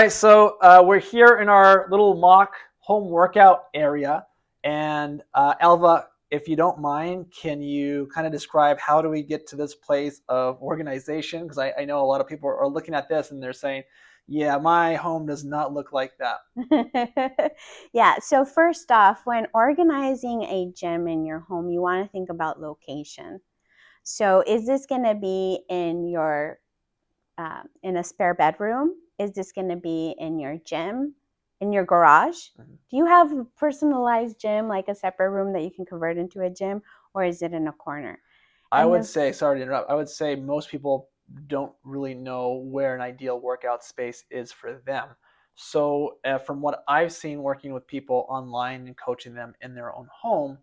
Right, so we're here in our little mock home workout area, and Elva, if you don't mind, can you kind of describe how do we get to this place of organization? Because I know a lot of people are looking at this and they're saying, "Yeah, my home does not look like that." Yeah, so first off, when organizing a gym in your home, you want to think about location. So, is this going to be in your in a spare bedroom? Is this going to be in your gym, in your garage? Mhm. Do you have a personalized gym, like a separate room that you can convert into a gym, or is it in a corner? I And would then, say, sorry to interrupt, I would say most people don't really know where an ideal workout space is for them. So, from what I've seen working with people online and coaching them in their own home,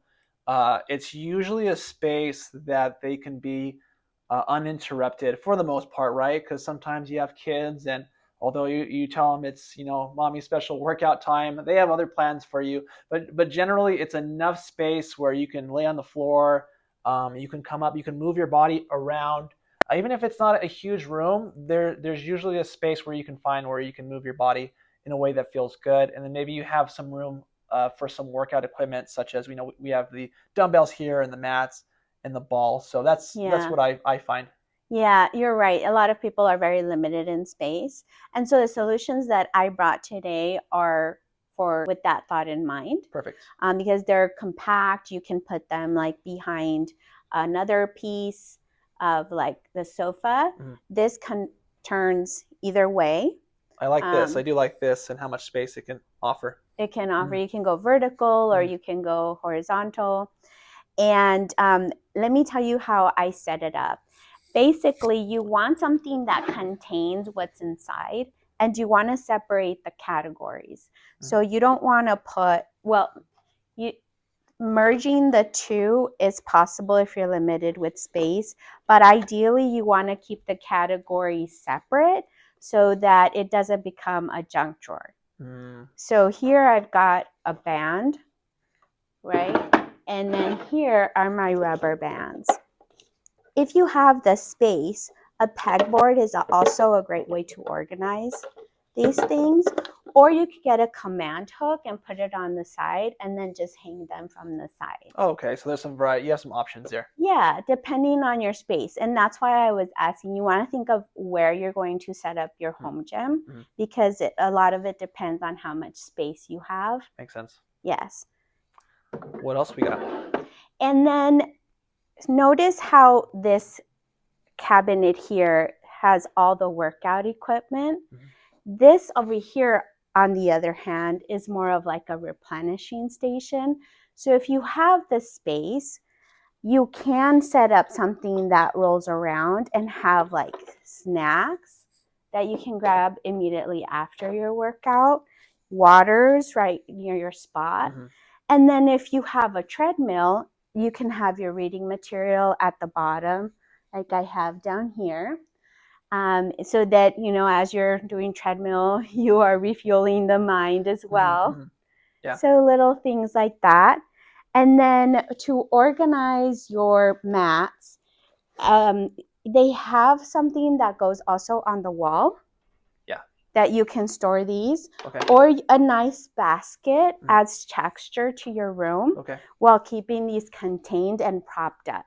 it's usually a space that they can be uninterrupted for the most part, right? Because sometimes you have kids, and although you tell them it's mommy special workout time, they have other plans for you. But generally, it's enough space where you can lay on the floor, you can come up, you can move your body around. Even if it's not a huge room, there's usually a space where you can find where you can move your body in a way that feels good. And then maybe you have some room for some workout equipment, such as we have the dumbbells here and the mats and the ball. So that's yeah. what I find. Yeah, you're right. A lot of people are very limited in space. And so the solutions that I brought today are for with that thought in mind, Perfect. because they're compact. You can put them like behind another piece of like the sofa. Mhm. This turns either way. I like this. I Um, do like this and how much space it can offer. it can offer, Mhm. you can go vertical or Mhm. you can go horizontal. And let me tell you how I set it up. Basically, you want something that contains what's inside and you want to separate the categories. Mhm. So you don't want to put, well, you, merging the two is possible if you're limited with space, but ideally you want to keep the categories separate so that it doesn't become a junk drawer. Mm. So here I've got a band, right? And then here are my rubber bands. If you have the space, a pegboard is also a great way to organize these things. Or you could get a command hook and put it on the side and then just hang them from the side. Oh, okay, so there's some variety. You have some options there. Yeah, depending on your space. And that's why I was asking, you want to think of where you're going to set up your home gym Mm-hmm. because a lot of it depends on how much space you have. Makes sense. Yes. What else we got? And then notice how this cabinet here has all the workout equipment. Mm-hmm. This over here, on the other hand, is more of like a replenishing station. So if you have the space, you can set up something that rolls around and have like snacks that you can grab immediately after your workout, waters right near your spot. Mm-hmm. And then if you have a treadmill, you can have your reading material at the bottom, like I have down here. So that, as you're doing treadmill, you are refueling the mind as Mm-hmm. well. Mm-hmm. Yeah. So little things like that. And then to organize your mats, um, they have something that goes also on the wall Yeah. that you can store these, Okay. or a nice basket adds texture to your room Okay. while keeping these contained and propped up.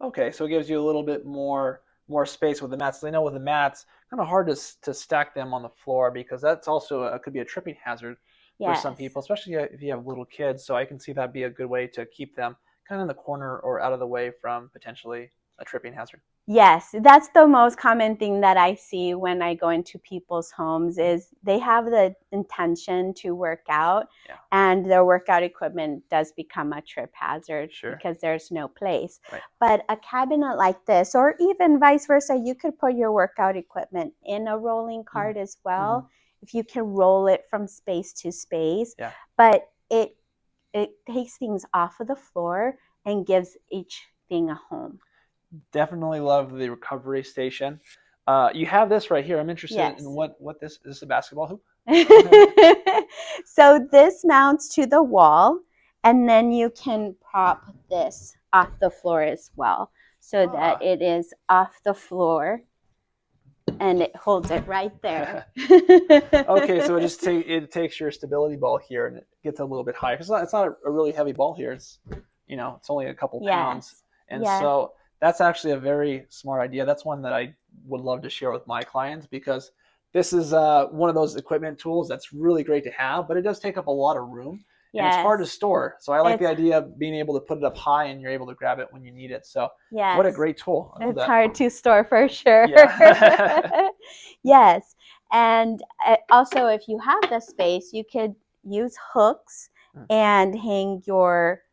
Okay. So it gives you a little bit more space with the mats. I know with the mats, kind of hard to stack them on the floor because that's also could be a tripping hazard for some Yes. people, especially if you have little kids. So I can see that be a good way to keep them kind of in the corner or out of the way from potentially a tripping hazard. Yes, that's the most common thing that I see when I go into people's homes is they have the intention to work out Yeah. and their workout equipment does become a trip hazard Sure. because there's no place. Right. But a cabinet like this, or even vice versa, you could put your workout equipment in a rolling Mm-hmm. cart as Mm-hmm. well if you can roll it from space to space. Yeah. But it takes things off of the floor and gives each thing a home. Definitely love the recovery station. You have this right here. I'm interested in Yes. what this is. This a basketball hoop? So this mounts to the wall, and then you can prop this off the floor as well so that Ah, it is off the floor. and it holds it right there. Okay, so it takes your stability ball here and it gets a little bit higher. It's not a really heavy ball here. It's it's only a couple pounds, Yes. and Yeah. so that's actually a very smart idea. That's one that I would love to share with my clients because this is one of those equipment tools that's really great to have, but it does take up a lot of room and it's hard to Yes. store. So I like the It's idea of being able to put it up high and you're able to grab it when you need it. So what a yes. great tool. I love It's that. hard to store for sure. Yeah. Yes. And also, if you have the space, you could use hooks and hang your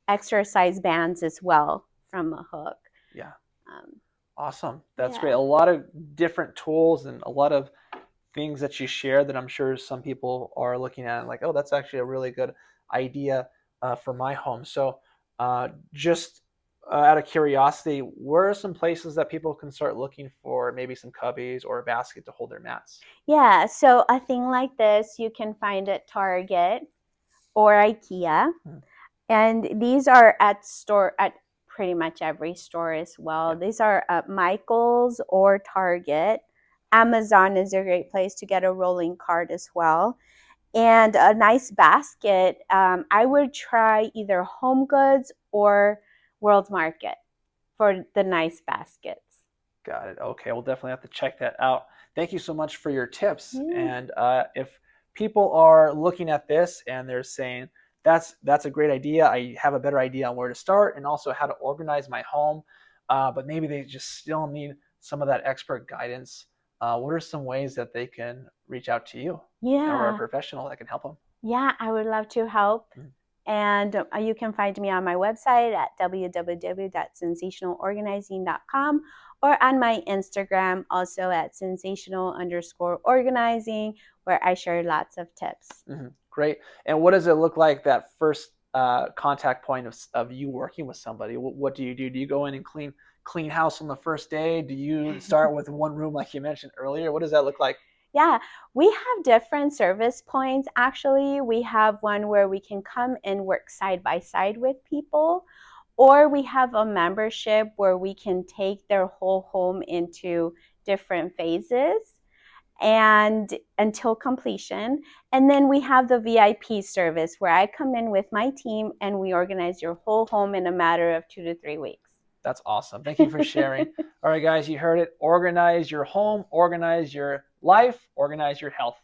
exercise bands as well from a hook. Yeah. Um, Awesome. That's yeah. great. A lot of different tools and a lot of things that you share that I'm sure some people are looking at and like, oh, that's actually a really good idea for my home. So, just out of curiosity, where are some places that people can start looking for maybe some cubbies or a basket to hold their mats? Yeah. So a thing like this you can find at Target or IKEA. Hmm. And these are at pretty much every store as well. Yeah. These are at Michael's or Target. Amazon is a great place to get a rolling cart as well. And a nice basket. I would try either Home Goods or World Market for the nice baskets. Got it. Okay, we'll definitely have to check that out. Thank you so much for your tips. Yeah. And if people are looking at this and they're saying, that's a great idea. I have a better idea on where to start and also how to organize my home, but maybe they just still need some of that expert guidance. What are some ways that they can reach out to you or a Yeah. professional that can help them? Yeah, I would love to help. Mm. And you can find me on my website at www.sensationalorganizing.com or on my Instagram, also at sensational_organizing, where I share lots of tips. Mm-hmm. Great. And what does it look like that first contact point of you working with somebody? What do you do? Do you go in and clean house on the first day? Do you start with one room like you mentioned earlier? What does that look like? Yeah, we have different service points. Actually, we have one where we can come and work side by side with people, or we have a membership where we can take their whole home into different phases and until completion. And then we have the VIP service where I come in with my team and we organize your whole home in a matter of 2 to 3 weeks. That's awesome. Thank you for sharing. All right, guys, you heard it. Organize your home, organize your life, organize your health.